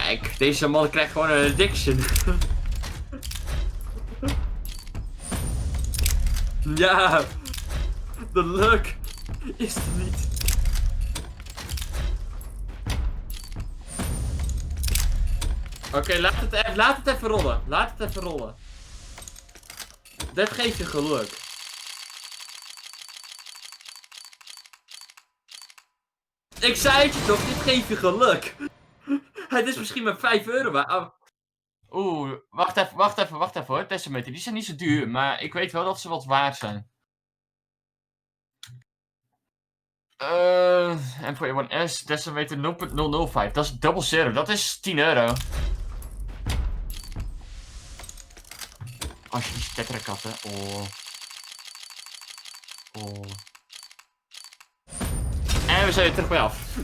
Kijk, deze man krijgt gewoon een addiction. Ja, de luck is er niet. Oké, laat het even rollen. Laat het even rollen. Dat geeft je geluk. Ik zei het je toch, dit geeft je geluk. Het is misschien maar 5 euro, maar... Oh. Oeh, wacht even hoor. Testamenten, die zijn niet zo duur, maar ik weet wel dat ze wat waard zijn. M41S, Testamenten 0.005, dat is double zero, dat is 10 euro. Als je die tetterkatten, oh. Oh. En we zijn er terug bij af.